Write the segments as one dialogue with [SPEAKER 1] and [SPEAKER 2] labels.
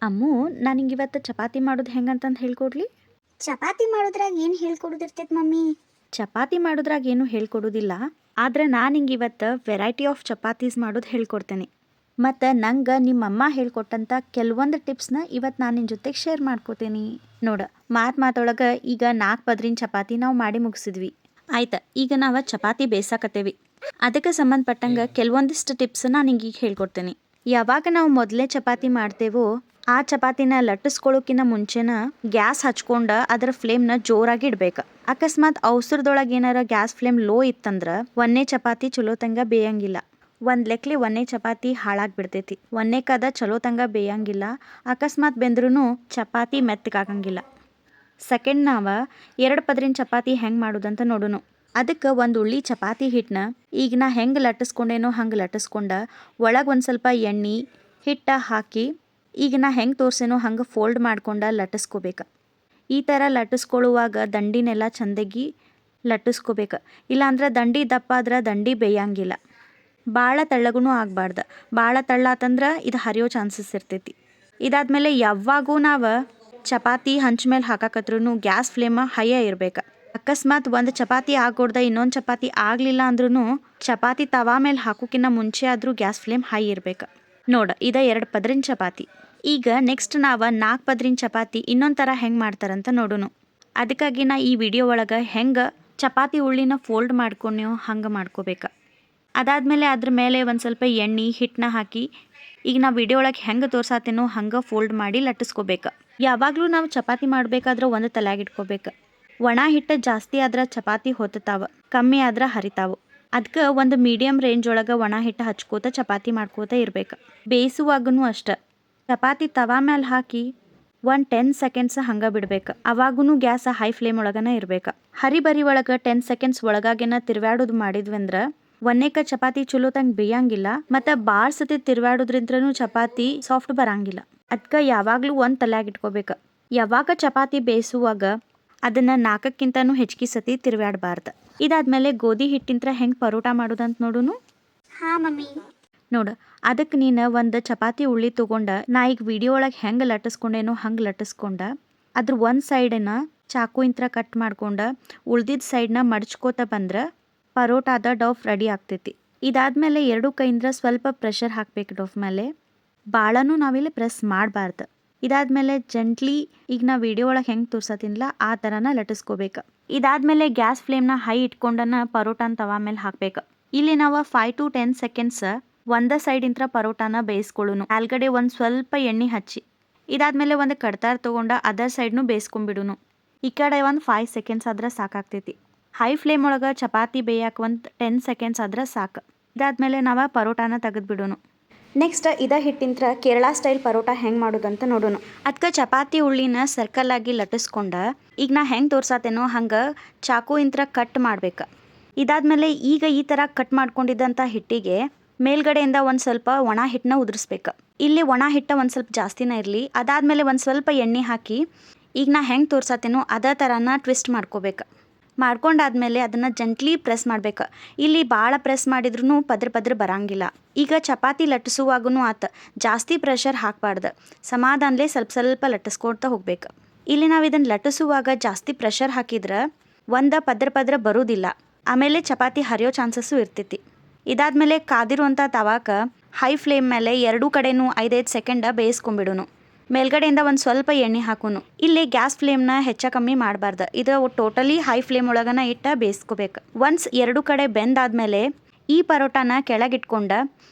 [SPEAKER 1] ಅಮ್ಮು, ನಾನು ನಿಂಗೆ ಇವತ್ತು ಚಪಾತಿ ಮಾಡೋದು ಹೆಂಗಂತಂದು ಹೇಳ್ಕೊಡ್ಲಿ?
[SPEAKER 2] ಚಪಾತಿ ಮಾಡೋದ್ರಾಗ ಏನು ಹೇಳ್ಕೊಡೋದಿರ್ತೈತೆ ಮಮ್ಮಿ?
[SPEAKER 1] ಚಪಾತಿ ಮಾಡೋದ್ರಾಗ ಏನು ಹೇಳ್ಕೊಡೋದಿಲ್ಲ, ಆದರೆ ನಾನು ನಿಂಗೆ ಇವತ್ತು ವೆರೈಟಿ ಆಫ್ ಚಪಾತೀಸ್ ಮಾಡೋದು ಹೇಳ್ಕೊಡ್ತೇನೆ. ಮತ್ತು ನಂಗೆ ನಿಮ್ಮಮ್ಮ ಹೇಳ್ಕೊಟ್ಟಂಥ ಕೆಲವೊಂದು ಟಿಪ್ಸ್ನ ಇವತ್ತು ನಾನು ನಿನ್ನ ಜೊತೆಗೆ ಶೇರ್ ಮಾಡ್ಕೋತೀನಿ. ನೋಡು, ಮಾತೊಳಗೆ ಈಗ 4 ಪದರಿನ ಚಪಾತಿ ನಾವು ಮಾಡಿ ಮುಗಿಸಿದ್ವಿ. ಆಯ್ತು, ಈಗ ನಾವು ಚಪಾತಿ ಬೇಯಿಸಾಕತ್ತೇವಿ. ಅದಕ್ಕೆ ಸಂಬಂಧಪಟ್ಟಂಗೆ ಕೆಲವೊಂದಿಷ್ಟು ಟಿಪ್ಸನ್ನ ನಿಂಗೆ ಈಗ ಹೇಳ್ಕೊಡ್ತೀನಿ. ಯಾವಾಗ ನಾವು ಮೊದಲೇ ಚಪಾತಿ ಮಾಡ್ತೇವೋ ಆ ಚಪಾತಿನ ಲಟ್ಟಿಸ್ಕೊಳ್ಳೋಕ್ಕಿಂತ ಮುಂಚೆನ ಗ್ಯಾಸ್ ಹಚ್ಕೊಂಡು ಅದರ ಫ್ಲೇಮ್ನ ಜೋರಾಗಿ ಇಡ್ಬೇಕು. ಅಕಸ್ಮಾತ್ ಅವಸರದೊಳಗೆ ಏನಾರ ಗ್ಯಾಸ್ ಫ್ಲೇಮ್ ಲೋ ಇತ್ತಂದ್ರೆ ಒಂದೇ ಚಪಾತಿ ಚಲೋ ತಂಗ ಬೇಯಂಗಿಲ್ಲ. ಒಂದು ಲೆಕ್ಲಿ ಒಂದೇ ಚಪಾತಿ ಹಾಳಾಗ್ಬಿಡ್ತೈತಿ. ಒಂದೇ ಕದ ಚಲೋ ತಂಗ ಬೇಯಂಗಿಲ್ಲ. ಅಕಸ್ಮಾತ್ ಬೆಂದ್ರೂ ಚಪಾತಿ ಮೆತ್ತಗಾಗಂಗಿಲ್ಲ. ಸೆಕೆಂಡ್ ನಾವು 2 ಪದರಿನ ಚಪಾತಿ ಹೆಂಗೆ ಮಾಡೋದಂತ ನೋಡೋಣ. ಅದಕ್ಕೆ ಒಂದು ಉಳ್ಳಿ ಚಪಾತಿ ಹಿಟ್ಟನ್ನ ಈಗ ನಾ ಹೆಂಗೆ ಲಟ್ಟಿಸ್ಕೊಂಡೇನೋ ಹಂಗೆ ಲಟ್ಟಿಸ್ಕೊಂಡು ಒಳಗೆ ಒಂದು ಸ್ವಲ್ಪ ಎಣ್ಣೆ ಹಿಟ್ಟು ಹಾಕಿ ಈಗ ನಾ ಹೆಂಗೆ ತೋರಿಸೇನೋ ಹಂಗೆ ಫೋಲ್ಡ್ ಮಾಡ್ಕೊಂಡು ಲಟ್ಟಿಸ್ಕೋಬೇಕು. ಈ ಥರ ಲಟ್ಟಿಸ್ಕೊಳ್ಳುವಾಗ ದಂಡಿನೆಲ್ಲ ಚೆಂದಾಗಿ ಲಟ್ಟಿಸ್ಕೋಬೇಕು. ಇಲ್ಲಾಂದ್ರೆ ದಂಡಿ ದಪ್ಪ ಆದ್ರೆ ದಂಡಿ ಬೇಯಂಗಿಲ್ಲ. ಭಾಳ ತೆಳ್ಳಗೂ ಆಗಬಾರ್ದು. ಭಾಳ ತೆಳ್ಳಾತಂದ್ರೆ ಇದು ಹರಿಯೋ ಚಾನ್ಸಸ್ ಇರ್ತೈತಿ. ಇದಾದ್ಮೇಲೆ ಯಾವಾಗೂ ನಾವು ಚಪಾತಿ ಹಂಚ ಮೇಲೆ ಹಾಕಕತ್ರೂ ಗ್ಯಾಸ್ ಫ್ಲೇಮ ಹೈಯ ಇರ್ಬೇಕು. ಅಕಸ್ಮಾತ್ ಒಂದು ಚಪಾತಿ ಆಗೋಡ್ದ ಇನ್ನೊಂದು ಚಪಾತಿ ಆಗಲಿಲ್ಲ ಅಂದ್ರೂ ಚಪಾತಿ ತವಾ ಮೇಲೆ ಹಾಕೋಕ್ಕಿಂತ ಮುಂಚೆ ಆದರೂ ಗ್ಯಾಸ್ ಫ್ಲೇಮ್ ಹೈ ಇರ್ಬೇಕು. ನೋಡು, ಇದು 2 ಪದರಿನ ಚಪಾತಿ. ಈಗ ನೆಕ್ಸ್ಟ್ ನಾವು 4 ಪದರಿನ ಚಪಾತಿ ಇನ್ನೊಂದು ಥರ ಹೆಂಗೆ ಮಾಡ್ತಾರಂತ ನೋಡೋಣ. ಅದಕ್ಕಾಗಿ ನಾ ಈ ವಿಡಿಯೋ ಒಳಗೆ ಹೆಂಗೆ ಚಪಾತಿ ಉಳ್ಳಿನ ಫೋಲ್ಡ್ ಮಾಡ್ಕೊಂಡೆವು ಹಂಗೆ ಮಾಡ್ಕೋಬೇಕು. ಅದಾದಮೇಲೆ ಅದ್ರ ಮೇಲೆ ಒಂದು ಸ್ವಲ್ಪ ಎಣ್ಣೆ ಹಿಟ್ಟನ್ನ ಹಾಕಿ ಈಗ ನಾವು ವಿಡಿಯೋ ಒಳಗೆ ಹೆಂಗೆ ತೋರ್ಸಾತೇನೋ ಹಂಗೆ ಫೋಲ್ಡ್ ಮಾಡಿ ಲಟ್ಟಿಸ್ಕೋಬೇಕು. ಯಾವಾಗಲೂ ನಾವು ಚಪಾತಿ ಮಾಡಬೇಕಾದ್ರೆ ಒಂದು ತಲೆಯಾಗಿ ಇಟ್ಕೋಬೇಕು. ಒಣ ಹಿಟ್ಟು ಜಾಸ್ತಿ ಆದ್ರೆ ಚಪಾತಿ ಹೊತ್ತಾವ, ಕಮ್ಮಿ ಆದ್ರೆ ಹರಿತಾವು. ಅದಕ್ಕೆ ಒಂದು ಮೀಡಿಯಮ್ ರೇಂಜ್ ಒಳಗೆ ಒಣ ಹಿಟ್ಟು ಹಚ್ಕೋತ ಚಪಾತಿ ಮಾಡ್ಕೋತ ಇರ್ಬೇಕು. ಬೇಯಿಸುವಾಗೂ ಅಷ್ಟೆ ಚಪಾತಿ ತವಾ ಮೇಲೆ ಹಾಕಿ 10 ಸೆಕೆಂಡ್ಸ್ ಹಂಗೆ ಬಿಡ್ಬೇಕು. ಅವಾಗೂ ಗ್ಯಾಸ್ ಹೈ ಫ್ಲೇಮ್ ಒಳಗನ ಇರ್ಬೇಕು. ಹರಿಬರಿ ಒಳಗೆ 10 ಸೆಕೆಂಡ್ಸ್ ಒಳಗಾಗೇನ ತಿರ್ವ್ಯಾಡೋದು ಮಾಡಿದ್ವಿ ಅಂದ್ರೆ ಒಂದೇಕ ಚಪಾತಿ ಚಲೋ ತಂಗೆ ಬೇಯಂಗಿಲ್ಲ. ಮತ್ತು ಭಾಳ ಸತಿ ತಿರ್ವ್ಯಾಡೋದ್ರಿಂದ್ರೂ ಚಪಾತಿ ಸಾಫ್ಟ್ ಬರಂಗಿಲ್ಲ. ಅದಕ್ಕೆ ಯಾವಾಗಲೂ ಒಂದು ತಲೆಯಾಗಿ ಇಟ್ಕೋಬೇಕು. ಯಾವಾಗ ಚಪಾತಿ ಬೇಯಿಸುವಾಗ ಅದನ್ನು 4ಕ್ಕಿಂತನೂ ಹೆಚ್ಚಿಗೆ ಸತಿ ತಿರ್ವ್ಯಾಡಬಾರ್ದು. ಇದಾದ್ಮೇಲೆ ಗೋಧಿ ಹಿಟ್ಟಿಂತ್ರ ಹೆಂಗೆ ಪರೋಟ ಮಾಡೋದಂತ ನೋಡೋನು.
[SPEAKER 2] ಹಾಂ ಮಮ್ಮಿ.
[SPEAKER 1] ನೋಡು, ಅದಕ್ಕೆ ನೀನು ಒಂದು ಚಪಾತಿ ಉಳ್ಳಿ ತೊಗೊಂಡು ನಾ ಈಗ ವಿಡಿಯೋ ಒಳಗೆ ಹೆಂಗೆ ಲಟ್ಟಿಸ್ಕೊಂಡೇನೋ ಹಂಗೆ ಲಟ್ಟಿಸ್ಕೊಂಡು ಅದ್ರ ಒಂದು ಸೈಡನ್ನ ಚಾಕು ಇಂತ್ರ ಕಟ್ ಮಾಡ್ಕೊಂಡು ಉಳ್ದಿದ್ದ ಸೈಡ್ನ ಮಡ್ಚ್ಕೋತ ಬಂದ್ರೆ ಪರೋಟಾದ ಡೌಫ್ ರೆಡಿ ಆಗ್ತೈತಿ. ಇದಾದ್ಮೇಲೆ 2 ಕೈಯಿಂದ ಸ್ವಲ್ಪ ಪ್ರೆಷರ್ ಹಾಕ್ಬೇಕು ಡೌಫ್ ಮೇಲೆ. ಭಾಳನೂ ನಾವಿಲ್ಲಿ ಪ್ರೆಸ್ ಮಾಡಬಾರ್ದು. ಇದಾದ್ಮೇಲೆ ಜೆಂಟ್ಲಿ ಈಗ ನಾ ವಿಡಿಯೋ ಒಳಗೆ ಹೆಂಗೆ ತೋರ್ಸತ್ತಿನಲ್ಲ ಆ ಥರನ ಲಟ್ಟಿಸ್ಕೋಬೇಕು. ಇದಾದ್ಮೇಲೆ ಗ್ಯಾಸ್ ಫ್ಲೇಮ್ನ ಹೈ ಇಟ್ಕೊಂಡನ ಪರೋಟಾನ ತವಾ ಮೇಲೆ ಹಾಕ್ಬೇಕು. ಇಲ್ಲಿ ನಾವು 5 to 10 ಸೆಕೆಂಡ್ಸ್ ಒಂದೇ ಸೈಡಿಂತ್ರ ಪರೋಟಾನ ಬೇಯಿಸ್ಕೊಳ್ಳೋನು. ಆಲ್ಗಡೆ ಒಂದು ಸ್ವಲ್ಪ ಎಣ್ಣೆ ಹಚ್ಚಿ ಇದಾದ್ಮೇಲೆ ಒಂದು ಕಡ್ತಾರ ತೊಗೊಂಡು ಅದರ್ ಸೈಡ್ನು ಬೇಯಿಸ್ಕೊಂಡ್ಬಿಡುನು. ಈ ಕಡೆ ಒಂದು 5 ಸೆಕೆಂಡ್ಸ್ ಆದ್ರೆ ಸಾಕಾಗ್ತೈತಿ. ಹೈ ಫ್ಲೇಮ್ ಒಳಗೆ ಚಪಾತಿ ಬೇಯಕ್ಕೆ ಒಂದು 10 ಸೆಕೆಂಡ್ಸ್ ಆದ್ರೆ ಸಾಕು. ಇದಾದ್ಮೇಲೆ ನಾವು ಪರೋಟಾನ ತೆಗೆದ್ಬಿಡೋನು. ನೆಕ್ಸ್ಟ್ ಇದ ಹಿಟ್ಟಿಂತ್ರ ಕೇರಳ ಸ್ಟೈಲ್ ಪರೋಟ ಹೆಂಗೆ ಮಾಡೋದಂತ ನೋಡೋಣ. ಅದಕ್ಕೆ ಚಪಾತಿ ಉಳ್ಳಿನ ಸರ್ಕಲ್ ಆಗಿ ಲಟ್ಟಿಸ್ಕೊಂಡು ಈಗ ನಾ ಹೆಂಗೆ ತೋರ್ಸಾತೇನೋ ಹಂಗೆ ಚಾಕು ಇಂತ್ರ ಕಟ್ ಮಾಡ್ಬೇಕು. ಇದಾದ್ಮೇಲೆ ಈಗ ಈ ಥರ ಕಟ್ ಮಾಡ್ಕೊಂಡಿದ್ದಂಥ ಹಿಟ್ಟಿಗೆ ಮೇಲ್ಗಡೆಯಿಂದ ಒಂದು ಸ್ವಲ್ಪ ಒಣ ಹಿಟ್ಟನ್ನ ಉದುರಿಸ್ಬೇಕು. ಇಲ್ಲಿ ಒಣ ಹಿಟ್ಟು ಒಂದು ಸ್ವಲ್ಪ ಜಾಸ್ತಿನೇ ಇರಲಿ. ಅದಾದಮೇಲೆ ಒಂದು ಸ್ವಲ್ಪ ಎಣ್ಣೆ ಹಾಕಿ ಈಗ ನಾ ಹೆಂಗೆ ತೋರ್ಸಾತೇನೋ ಅದೇ ಥರನ ಟ್ವಿಸ್ಟ್ ಮಾಡ್ಕೋಬೇಕು. ಮಾಡ್ಕೊಂಡಾದ್ಮೇಲೆ ಅದನ್ನು ಜಂಟ್ಲಿ ಪ್ರೆಸ್ ಮಾಡ್ಬೇಕು. ಇಲ್ಲಿ ಭಾಳ ಪ್ರೆಸ್ ಮಾಡಿದ್ರೂ ಪದ್ರ ಬರಂಗಿಲ್ಲ. ಈಗ ಚಪಾತಿ ಲಟ್ಟಿಸುವಾಗೂ ಆತ ಜಾಸ್ತಿ ಪ್ರೆಷರ್ ಹಾಕಬಾರ್ದು. ಸಮಾಧಾನಲೇ ಸ್ವಲ್ಪ ಲಟ್ಟಿಸ್ಕೊಳ್ತಾ ಹೋಗ್ಬೇಕು. ಇಲ್ಲಿ ನಾವು ಇದನ್ನು ಲಟ್ಟಿಸುವಾಗ ಜಾಸ್ತಿ ಪ್ರೆಷರ್ ಹಾಕಿದ್ರೆ ಒಂದು ಪದ್ರ ಬರೋದಿಲ್ಲ. ಆಮೇಲೆ ಚಪಾತಿ ಹರಿಯೋ ಚಾನ್ಸಸ್ಸು ಇರ್ತೈತಿ. ಇದಾದ್ಮೇಲೆ ಕಾದಿರುವಂಥ ತವಾಕ ಹೈ ಫ್ಲೇಮ್ ಮೇಲೆ 2 ಕಡೆನೂ 5-5 ಸೆಕೆಂಡ ಬೇಯಿಸ್ಕೊಂಬಿಡೋನು. ಮೇಲ್ಗಡೆಯಿಂದ ಒಂದು ಸ್ವಲ್ಪ ಎಣ್ಣೆ ಹಾಕೋನು. ಇಲ್ಲಿ ಗ್ಯಾಸ್ ಫ್ಲೇಮ್ನ ಹೆಚ್ಚ ಕಮ್ಮಿ ಮಾಡಬಾರ್ದು. ಇದು ಟೋಟಲಿ ಹೈ ಫ್ಲೇಮ್ ಒಳಗನ ಇಟ್ಟ ಬೇಯಿಸ್ಕೋಬೇಕು. ಒನ್ಸ್ 2 ಕಡೆ ಬೆಂದಾದ್ಮೇಲೆ ಈ ಪರೋಟಾನ ಕೆಳಗಿಟ್ಕೊಂಡು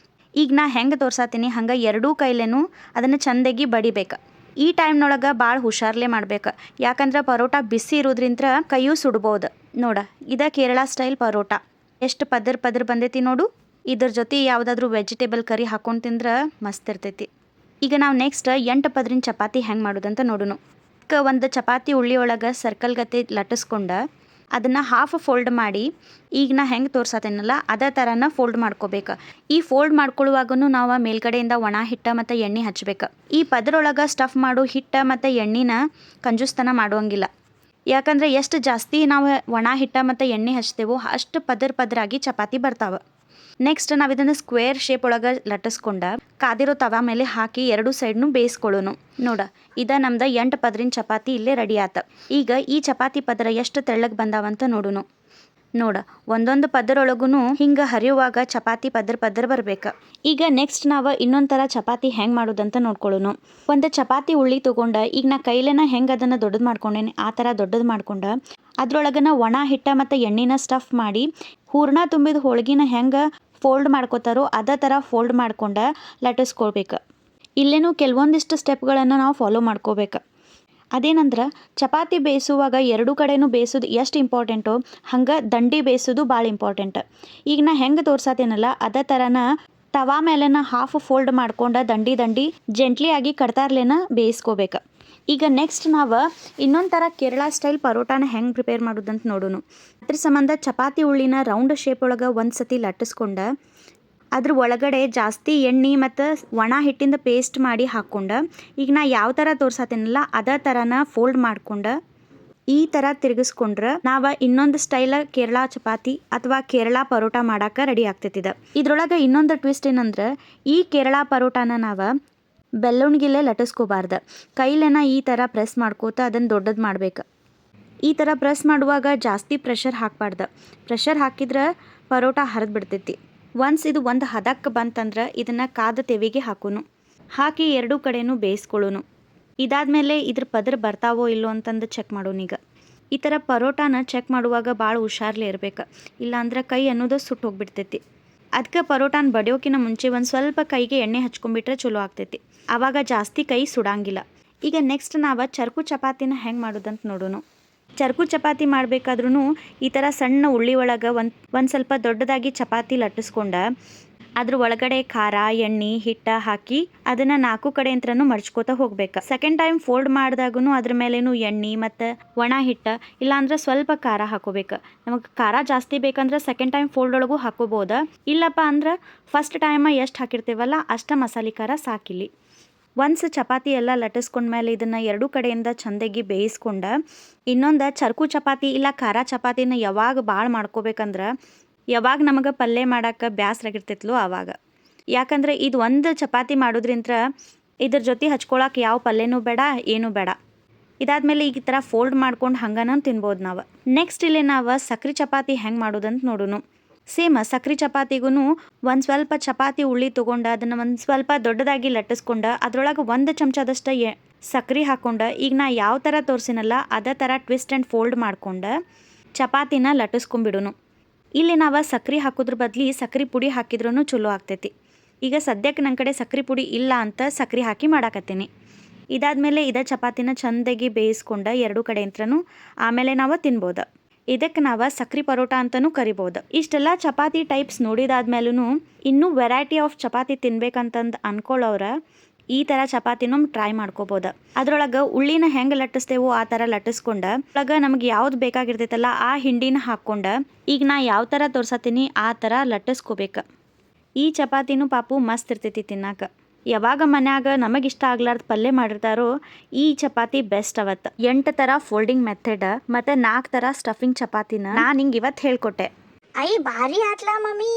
[SPEAKER 1] ಈಗ ನಾ ಹೆಂಗೆ ತೋರ್ಸಾತೀನಿ ಹಂಗೆ 2 ಕೈಲೇನೂ ಅದನ್ನು ಚೆಂದಾಗಿ ಬಡಿಬೇಕು. ಈ ಟೈಮ್ನೊಳಗೆ ಭಾಳ ಹುಷಾರ್ಲೆ ಮಾಡ್ಬೇಕು. ಯಾಕಂದ್ರೆ ಪರೋಟ ಬಿಸಿ ಇರೋದ್ರಿಂದ ಕೈಯೂ ಸುಡ್ಬೋದು. ನೋಡ, ಇದು ಕೇರಳ ಸ್ಟೈಲ್ ಪರೋಟ ಎಷ್ಟು ಪದ್ರ ಬಂದೈತಿ ನೋಡು. ಇದ್ರ ಜೊತೆ ಯಾವುದಾದ್ರೂ ವೆಜಿಟೇಬಲ್ ಕರಿ ಹಾಕೊಂಡು ತಿಂದ್ರೆ ಮಸ್ತ್ ಇರ್ತೈತಿ. ಈಗ ನಾವು ನೆಕ್ಸ್ಟ್ 8 ಪದರಿನ ಚಪಾತಿ ಹೆಂಗೆ ಮಾಡೋದಂತ ನೋಡೋಣ. ಒಂದು ಚಪಾತಿ ಉಳ್ಳಿ ಒಳಗೆ ಸರ್ಕಲ್ ಗತೆ ಲಟ್ಟಿಸ್ಕೊಂಡು ಅದನ್ನು ಹಾಫ್ ಫೋಲ್ಡ್ ಮಾಡಿ ಈಗ ನಾ ಹೆಂಗೆ ತೋರ್ಸತ್ತೇನಲ್ಲ ಅದೇ ಥರನ ಫೋಲ್ಡ್ ಮಾಡ್ಕೋಬೇಕು. ಈ ಫೋಲ್ಡ್ ಮಾಡ್ಕೊಳ್ಳುವಾಗೂ ನಾವು ಮೇಲ್ಗಡೆಯಿಂದ ಒಣ ಹಿಟ್ಟು ಮತ್ತು ಎಣ್ಣೆ ಹಚ್ಚಬೇಕು. ಈ ಪದರೊಳಗೆ ಸ್ಟಫ್ ಮಾಡೋ ಹಿಟ್ಟು ಮತ್ತು ಎಣ್ಣೆನ ಕಂಜೂಸ್ತನ ಮಾಡುವಂಗಿಲ್ಲ. ಯಾಕಂದರೆ ಎಷ್ಟು ಜಾಸ್ತಿ ನಾವು ಒಣ ಹಿಟ್ಟು ಮತ್ತು ಎಣ್ಣೆ ಹಚ್ತೇವೋ ಅಷ್ಟು ಪದರಾಗಿ ಚಪಾತಿ ಬರ್ತಾವೆ. ನೆಕ್ಸ್ಟ್ ನಾವು ಇದನ್ನು ಸ್ಕ್ವೇರ್ ಶೇಪ್ ಒಳಗೆ ಲಟ್ಟಿಸ್ಕೊಂಡ ಕಾದಿರೋ ತವಾ ಮೇಲೆ ಹಾಕಿ 2 ಸೈಡ್ನು ಬೇಯಿಸ್ಕೊಳ್ಳೋನು. ನೋಡ ಇದ ನಮ್ದು 8 ಪದರಿನ ಚಪಾತಿ ಇಲ್ಲೇ ರೆಡಿ ಆತ. ಈಗ ಈ ಚಪಾತಿ ಪದರ ಎಷ್ಟು ತೆಳ್ಳಗೆ ಬಂದಾವಂತ ನೋಡುನು. ನೋಡ ಒಂದೊಂದು ಪದರೊಳಗೂ ಹಿಂಗೆ ಹರಿಯುವಾಗ ಚಪಾತಿ ಪದರ ಬರ್ಬೇಕು. ಈಗ ನೆಕ್ಸ್ಟ್ ನಾವು ಇನ್ನೊಂದು ಥರ ಚಪಾತಿ ಹೆಂಗೆ ಮಾಡೋದಂತ ನೋಡ್ಕೊಳ್ಳೋನು. ಒಂದು ಚಪಾತಿ ಉಳ್ಳಿ ತೊಗೊಂಡ ಈಗ ನಾ ಕೈಲೇನ ಹೆಂಗೆ ಅದನ್ನು ದೊಡ್ಡದು ಮಾಡ್ಕೊಂಡೇನೆ ಆ ಥರ ದೊಡ್ಡದು ಮಾಡ್ಕೊಂಡ ಅದ್ರೊಳಗನ ಒಣ ಹಿಟ್ಟ ಮತ್ತು ಎಣ್ಣೆನ ಸ್ಟಫ್ ಮಾಡಿ ಹೂರ್ಣ ತುಂಬಿದ ಹೋಳ್ಗಿನ ಹೆಂಗೆ ಫೋಲ್ಡ್ ಮಾಡ್ಕೋತಾರೋ ಅದೇ ಥರ ಫೋಲ್ಡ್ ಮಾಡ್ಕೊಂಡು ಲಟ್ಟಿಸ್ಕೊಳ್ಬೇಕು. ಇಲ್ಲೇನೂ ಕೆಲವೊಂದಿಷ್ಟು ಸ್ಟೆಪ್ಗಳನ್ನು ನಾವು ಫಾಲೋ ಮಾಡ್ಕೋಬೇಕು. ಅದೇನಂದ್ರೆ ಚಪಾತಿ ಬೇಯಿಸುವಾಗ 2 ಕಡೆನೂ ಬೇಯಿಸೋದು ಎಷ್ಟು ಇಂಪಾರ್ಟೆಂಟೋ ಹಂಗೆ ದಂಡಿ ಬೇಯಿಸೋದು ಭಾಳ ಇಂಪಾರ್ಟೆಂಟ್. ಈಗ ನಾ ಹೆಂಗೆ ತೋರ್ಸತ್ತೇನಲ್ಲ ಅದೇ ಥರನ ತವಾ ಮೇಲೆನ ಹಾಫ್ ಫೋಲ್ಡ್ ಮಾಡ್ಕೊಂಡು ದಂಡಿ ಜೆಂಟ್ಲಿ ಆಗಿ ಕಡ್ತಾರ್ಲೇನ ಬೇಯಿಸ್ಕೋಬೇಕು. ಈಗ ನೆಕ್ಸ್ಟ್ ನಾವು ಇನ್ನೊಂದು ಥರ ಕೇರಳ ಸ್ಟೈಲ್ ಪರೋಟಾನ ಹೆಂಗೆ ಪ್ರಿಪೇರ್ ಮಾಡೋದಂತ ನೋಡೋನು. ಅದ್ರ ಸಂಬಂಧ ಚಪಾತಿ ಉಳ್ಳಿನ ರೌಂಡ್ ಶೇಪ್ ಒಳಗೆ ಒಂದು ಸತಿ ಲಟ್ಟಿಸ್ಕೊಂಡು ಅದ್ರ ಒಳಗಡೆ ಜಾಸ್ತಿ ಎಣ್ಣೆ ಮತ್ತು ಒಣ ಹಿಟ್ಟಿಂದ ಪೇಸ್ಟ್ ಮಾಡಿ ಹಾಕ್ಕೊಂಡು ಈಗ ನಾ ಯಾವ ಥರ ತೋರ್ಸತ್ತೇನಲ್ಲ ಅದೇ ಥರನ ಫೋಲ್ಡ್ ಮಾಡ್ಕೊಂಡು ಈ ಥರ ತಿರುಗಿಸ್ಕೊಂಡ್ರೆ ನಾವು ಇನ್ನೊಂದು ಸ್ಟೈಲ ಕೇರಳ ಚಪಾತಿ ಅಥವಾ ಕೇರಳ ಪರೋಟ ಮಾಡೋಕೆ ರೆಡಿ ಆಗ್ತೈತಿದೆ. ಇದ್ರೊಳಗೆ ಇನ್ನೊಂದು ಟ್ವಿಸ್ಟ್ ಏನಂದ್ರೆ ಈ ಕೇರಳ ಪರೋಟಾನ ನಾವು ಬೆಲ್ಲುಣ್ಗಿಲ್ಲೇ ಲಟ್ಟಿಸ್ಕೋಬಾರ್ದು. ಕೈಲೇನ ಈ ಥರ ಪ್ರೆಸ್ ಮಾಡ್ಕೋತಾ ಅದನ್ನು ದೊಡ್ಡದು ಮಾಡ್ಬೇಕು. ಈ ಥರ ಪ್ರೆಸ್ ಮಾಡುವಾಗ ಜಾಸ್ತಿ ಪ್ರೆಷರ್ ಹಾಕಬಾರ್ದು. ಪ್ರೆಷರ್ ಹಾಕಿದ್ರೆ ಪರೋಟ ಹರಿದು ಬಿಡ್ತೈತಿ. ಒನ್ಸ್ ಇದು ಒಂದು ಹದಕ್ಕೆ ಬಂತಂದ್ರೆ ಇದನ್ನು ಕಾದ ತೆವಿಗೆ ಹಾಕೋನು. ಹಾಕಿ 2 ಕಡೆನೂ ಬೇಯಿಸ್ಕೊಳ್ಳೋನು. ಇದಾದಮೇಲೆ ಇದ್ರ ಪದರ ಬರ್ತಾವೋ ಇಲ್ಲೋ ಅಂತಂದು ಚೆಕ್ ಮಾಡೋನು. ಈಗ ಈ ಥರ ಪರೋಟಾನ ಚೆಕ್ ಮಾಡುವಾಗ ಭಾಳ ಹುಷಾರ್ಲೆ ಇರಬೇಕು, ಇಲ್ಲಾಂದ್ರೆ ಕೈ ಅನ್ನೋದು ಸುಟ್ಟು ಹೋಗ್ಬಿಡ್ತೈತಿ. ಅದಕ್ಕೆ ಪರೋಟಾನ ಬಡಿಯೋಕಿನ ಮುಂಚೆ ಒಂದು ಸ್ವಲ್ಪ ಕೈಗೆ ಎಣ್ಣೆ ಹಚ್ಕೊಂಡ್ಬಿಟ್ರೆ ಚಲೋ ಆಗ್ತೈತಿ. ಆವಾಗ ಜಾಸ್ತಿ ಕೈ ಸುಡಂಗಿಲ್ಲ. ಈಗ ನೆಕ್ಸ್ಟ್ ನಾವು ಚರ್ಕು ಚಪಾತಿನ ಹೆಂಗೆ ಮಾಡೋದಂತ ನೋಡೋನು. ಚರ್ಕು ಚಪಾತಿ ಮಾಡಬೇಕಾದ್ರೂ ಈ ಥರ ಸಣ್ಣ ಉಳ್ಳಿ ಒಳಗೆ ಒಂದು ಸ್ವಲ್ಪ ದೊಡ್ಡದಾಗಿ ಚಪಾತಿ ಲಟ್ಟಿಸ್ಕೊಂಡು ಅದ್ರ ಒಳಗಡೆ ಖಾರ ಎಣ್ಣೆ ಹಿಟ್ಟು ಹಾಕಿ ಅದನ್ನು 4 ಕಡೆ ಅಂತನೂ ಮಡ್ಚ್ಕೋತಾ ಹೋಗ್ಬೇಕು. ಸೆಕೆಂಡ್ ಟೈಮ್ ಫೋಲ್ಡ್ ಮಾಡಿದಾಗೂ ಅದ್ರ ಮೇಲೇನು ಎಣ್ಣೆ ಮತ್ತು ಒಣ ಹಿಟ್ಟು ಇಲ್ಲಾಂದ್ರೆ ಸ್ವಲ್ಪ ಖಾರ ಹಾಕೋಬೇಕು. ನಮಗೆ ಖಾರ ಜಾಸ್ತಿ ಬೇಕಂದ್ರೆ ಸೆಕೆಂಡ್ ಟೈಮ್ ಫೋಲ್ಡ್ ಒಳಗೂ ಹಾಕೋಬೋದು. ಇಲ್ಲಪ್ಪ ಅಂದ್ರೆ ಫಸ್ಟ್ ಟೈಮ ಎಷ್ಟು ಹಾಕಿರ್ತೀವಲ್ಲ ಅಷ್ಟು ಮಸಾಲೆ ಖಾರ ಸಾಕಿಲ್ಲಿ. ಒನ್ಸ್ ಚಪಾತಿ ಎಲ್ಲ ಲಟ್ಟಿಸ್ಕೊಂಡ್ಮೇಲೆ ಇದನ್ನು 2 ಕಡೆಯಿಂದ ಚಂದಾಗಿ ಬೇಯಿಸ್ಕೊಂಡು ಇನ್ನೊಂದು ಚರ್ಕು ಚಪಾತಿ ಇಲ್ಲ ಖಾರ ಚಪಾತಿನ ಯಾವಾಗ ಭಾಳ ಮಾಡ್ಕೋಬೇಕಂದ್ರೆ ಯಾವಾಗ ನಮಗೆ ಪಲ್ಯ ಮಾಡೋಕ್ಕೆ ಬ್ಯಾಸ್ರಾಗಿರ್ತೈತ್ಲೋ ಆವಾಗ. ಯಾಕಂದರೆ ಇದು ಒಂದು ಚಪಾತಿ ಮಾಡೋದ್ರಿಂದ ಇದ್ರ ಜೊತೆ ಹಚ್ಕೊಳಕ್ಕೆ ಯಾವ ಪಲ್ಯನೂ ಬೇಡ ಏನೂ ಬೇಡ. ಇದಾದಮೇಲೆ ಈ ಥರ ಫೋಲ್ಡ್ ಮಾಡ್ಕೊಂಡು ಹಂಗನ ತಿನ್ಬೋದು ನಾವು. ನೆಕ್ಸ್ಟ್ ಇಲ್ಲಿ ನಾವು ಸಕ್ರೆ ಚಪಾತಿ ಹೆಂಗೆ ಮಾಡೋದಂತ ನೋಡೋನು. ಸೇಮ್ ಸಕ್ರೆ ಚಪಾತಿಗೂ ಒಂದು ಸ್ವಲ್ಪ ಚಪಾತಿ ಉಳ್ಳಿ ತೊಗೊಂಡು ಅದನ್ನು ಒಂದು ಸ್ವಲ್ಪ ದೊಡ್ಡದಾಗಿ ಲಟ್ಟಿಸ್ಕೊಂಡು ಅದ್ರೊಳಗೆ 1 ಚಮಚದಷ್ಟು ಸಕ್ರೆ ಹಾಕ್ಕೊಂಡು ಈಗ ನಾ ಯಾವ ಥರ ತೋರಿಸಿನಲ್ಲ ಅದೇ ಥರ ಟ್ವಿಸ್ಟ್ ಆ್ಯಂಡ್ ಫೋಲ್ಡ್ ಮಾಡ್ಕೊಂಡು ಚಪಾತಿನ ಲಟ್ಟಿಸ್ಕೊಂಬಿಡೋನು. ಇಲ್ಲಿ ನಾವು ಸಕ್ರೆ ಹಾಕೋದ್ರ ಬದಲಿ ಸಕ್ರೆ ಪುಡಿ ಹಾಕಿದ್ರೂ ಚಲೋ ಆಗ್ತೈತಿ. ಈಗ ಸದ್ಯಕ್ಕೆ ನನ್ನ ಕಡೆ ಸಕ್ರೆ ಪುಡಿ ಇಲ್ಲ ಅಂತ ಸಕ್ರೆ ಹಾಕಿ ಮಾಡಾಕತ್ತೀನಿ. ಇದಾದಮೇಲೆ ಇದೇ ಚಪಾತಿನ ಚೆಂದಾಗಿ ಬೇಯಿಸ್ಕೊಂಡು 2 ಕಡೆ ಅಂತನೂ ಆಮೇಲೆ ನಾವು ತಿನ್ಬೋದು. ಇದಕ್ಕೆ ನಾವು ಸಕ್ರೆ ಪರೋಟ ಅಂತಲೂ ಕರಿಬೋದು. ಇಷ್ಟೆಲ್ಲ ಚಪಾತಿ ಟೈಪ್ಸ್ ನೋಡಿದಾದ್ಮೇಲೂ ಇನ್ನೂ ವೆರೈಟಿ ಆಫ್ ಚಪಾತಿ ತಿನ್ಬೇಕಂತಂದು ಅನ್ಕೊಳ್ಳೋರ ಈ ಥರ ಚಪಾತಿನೂ ಟ್ರೈ ಮಾಡ್ಕೋಬೋದು. ಅದ್ರೊಳಗೆ ಉಳ್ಳಿನ ಹೆಂಗೆ ಲಟ್ಟಿಸ್ತೇವೋ ಆ ಥರ ಲಟ್ಟಿಸ್ಕೊಂಡು ಒಳಗೆ ನಮಗೆ ಯಾವ್ದು ಬೇಕಾಗಿರ್ತೈತಲ್ಲ ಆ ಹಿಂಡಿನ ಹಾಕ್ಕೊಂಡು ಈಗ ನಾ ಯಾವ ಥರ ತೋರ್ಸತ್ತೀನಿ ಆ ಥರ ಲಟ್ಟಿಸ್ಕೋಬೇಕು. ಈ ಚಪಾತಿನೂ ಪಾಪು ಮಸ್ತ್ ಇರ್ತೈತಿ ತಿನ್ನಾಕ. ಯಾವಾಗ ಮನ್ಯಾಗ ನಮಗಿಷ್ಟ ಆಗ್ಲಾರ್ದು ಪಲ್ಯ ಮಾಡಿರ್ತಾರೋ ಈ ಚಪಾತಿ ಬೆಸ್ಟ್. ಅವತ್ತು 8 ಥರ ಫೋಲ್ಡಿಂಗ್ ಮೆಥಡ್ ಮತ್ತು 4 ಥರ ಸ್ಟಫಿಂಗ್ ಚಪಾತಿನ ನಾನು ಹಿಂಗೆ ಇವತ್ತು ಹೇಳ್ಕೊಟ್ಟೆ.
[SPEAKER 2] ಐ ಭಾರಿ ಆತ್ಲಾ ಮಮ್ಮಿ.